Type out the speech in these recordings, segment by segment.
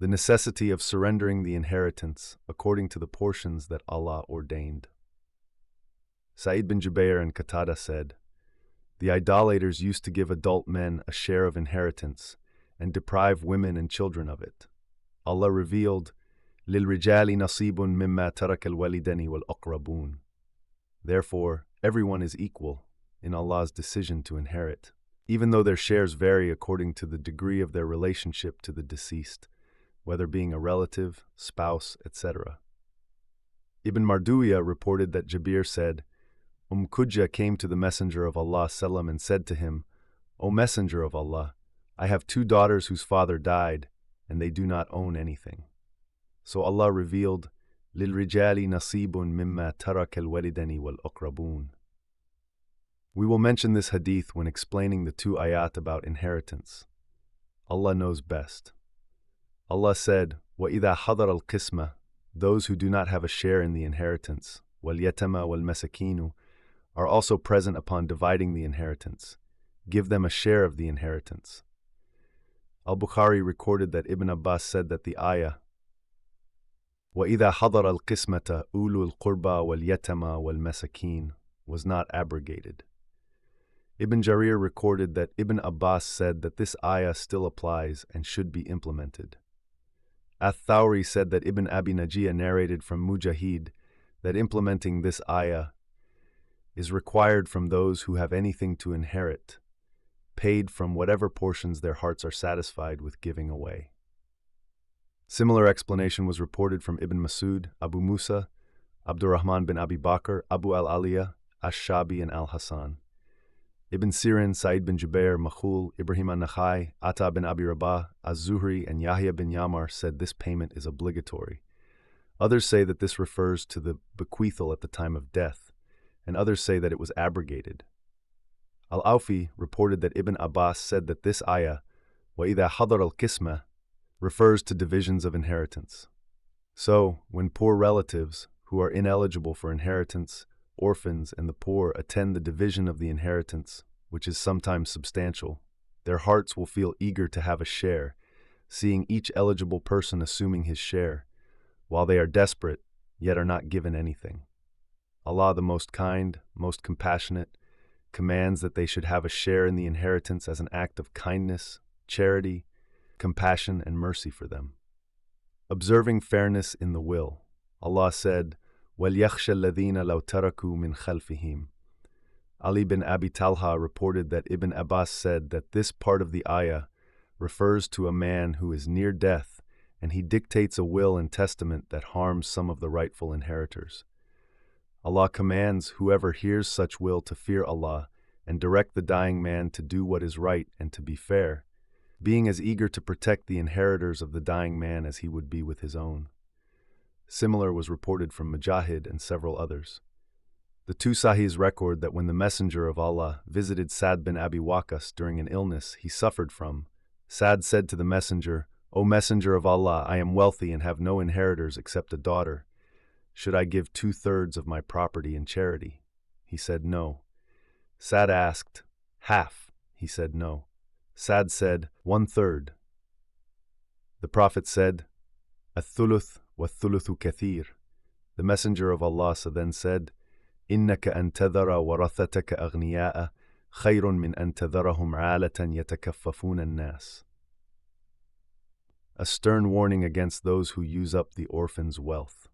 The necessity of surrendering the inheritance according to the portions that Allah ordained. Sa'id bin Jubair and Qatada said, "The idolaters used to give adult men a share of inheritance and deprive women and children of it. Allah revealed, لِلْرِجَالِ نَصِيبٌ مِمَّا تَرَكَ الْوَالِدَيْنِ وَالْأَقْرَبُونَ. Therefore, everyone is equal in Allah's decision to inherit, even though their shares vary according to the degree of their relationship to the deceased, whether being a relative, spouse, etc. Ibn Marduya reported that Jabir said, Qujja came to the Messenger of Allah ﷺ and said to him, O Messenger of Allah, I have 2 daughters whose father died, and they do not own anything. So Allah revealed, لِلْرِجَالِ نَصِيبٌ مِمَّا تَرَكَ الْوَالِدَيْنِ وَالْأَقْرَبُونَ. We will mention this hadith when explaining the 2 ayat about inheritance. Allah knows best. Allah said, وَإِذَا حَضَرَ الْقِسْمَةِ, those who do not have a share in the inheritance, وَالْيَتَمَى وَالْمَسَكِينُ, are also present upon dividing the inheritance. Give them a share of the inheritance. Al-Bukhari recorded that Ibn Abbas said that the ayah, وَإِذَا حَضَرَ الْقِسْمَةَ أُولُو الْقُرْبَى وَالْيَتَمَى وَالْمَسَكِينُ, was not abrogated. Ibn Jarir recorded that Ibn Abbas said that this ayah still applies and should be implemented. Ath-Thawri said that Ibn Abi Najiyah narrated from Mujahid that implementing this ayah is required from those who have anything to inherit, paid from whatever portions their hearts are satisfied with giving away. Similar explanation was reported from Ibn Masud, Abu Musa, Abdurrahman bin Abi Bakr, Abu al-Aliyah, Ash-Shabi, and Al-Hasan. Ibn Sirin, Sa'id bin Jubair, Makhul, Ibrahim an-Nakhai, Ata bin Abi Rabah, Az-Zuhri, and Yahya bin Yamar said this payment is obligatory. Others say that this refers to the bequeathal at the time of death, and others say that it was abrogated. Al-Awfi reported that Ibn Abbas said that this ayah, وَإِذَا حَضَرَ الْقِسْمَةِ, refers to divisions of inheritance. So, when poor relatives, who are ineligible for inheritance, orphans, and the poor attend the division of the inheritance, which is sometimes substantial, their hearts will feel eager to have a share, seeing each eligible person assuming his share, while they are desperate, yet are not given anything. Allah, the Most Kind, Most Compassionate, commands that they should have a share in the inheritance as an act of kindness, charity, compassion, and mercy for them. Observing fairness in the will, Allah said, وَلْيَخْشَ الَّذِينَ لَوْ تَرَكُوا مِنْ خَلْفِهِمْ. Ali bin Abi Talha reported that Ibn Abbas said that this part of the ayah refers to a man who is near death and he dictates a will and testament that harms some of the rightful inheritors. Allah commands whoever hears such will to fear Allah and direct the dying man to do what is right and to be fair, being as eager to protect the inheritors of the dying man as he would be with his own. Similar was reported from Mujahid and several others. The 2 Sahihs record that when the Messenger of Allah visited Sa'd bin Abi Waqqas during an illness he suffered from, Sa'd said to the Messenger, O Messenger of Allah, I am wealthy and have no inheritors except a daughter. Should I give 2/3 of my property in charity? He said no. Sa'd asked, half? He said no. Sa'd said, 1/3. The Prophet said, Ath-thuluth wa-thuluthu kathir. The Messenger of Allah then said, إِنَّكَ أَن تَذَرَ وَرَثَتَكَ أَغْنِيَاءَ خَيْرٌ مِّنْ أَن تَذَرَهُمْ عَالَةً يَتَكَفَّفُونَ النَّاسِ. A stern warning against those who use up the orphan's wealth.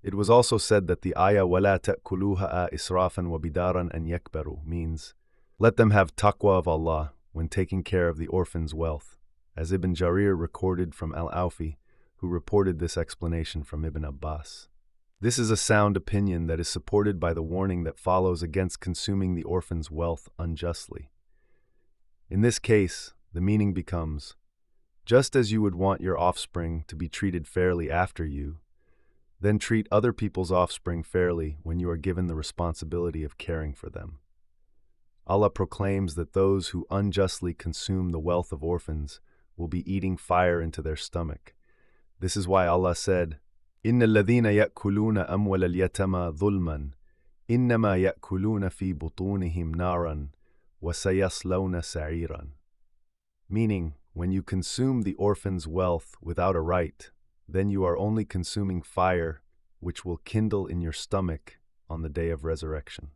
It was also said that the ayah وَلَا تَأْكُلُوهَا إِسْرَافًا وَبِدَارًا أَن يَكْبَرُوا means, let them have taqwa of Allah when taking care of the orphan's wealth, as Ibn Jarir recorded from Al-Awfi, who reported this explanation from Ibn Abbas. This is a sound opinion that is supported by the warning that follows against consuming the orphan's wealth unjustly. In this case, the meaning becomes, just as you would want your offspring to be treated fairly after you, then treat other people's offspring fairly when you are given the responsibility of caring for them. Allah proclaims that those who unjustly consume the wealth of orphans will be eating fire into their stomach. This is why Allah said, إِنَّ الَّذِينَ يَأْكُلُونَ أَمْوَالَ الْيَتَامَى ظُلْمًا إِنَّمَا يَأْكُلُونَ فِي بُطُونِهِمْ نَارًا وَسَيَصْلَوْنَ سَعِيرًا. Meaning, When you consume the orphan's wealth without a right, then you are only consuming fire which will kindle in your stomach on the day of resurrection.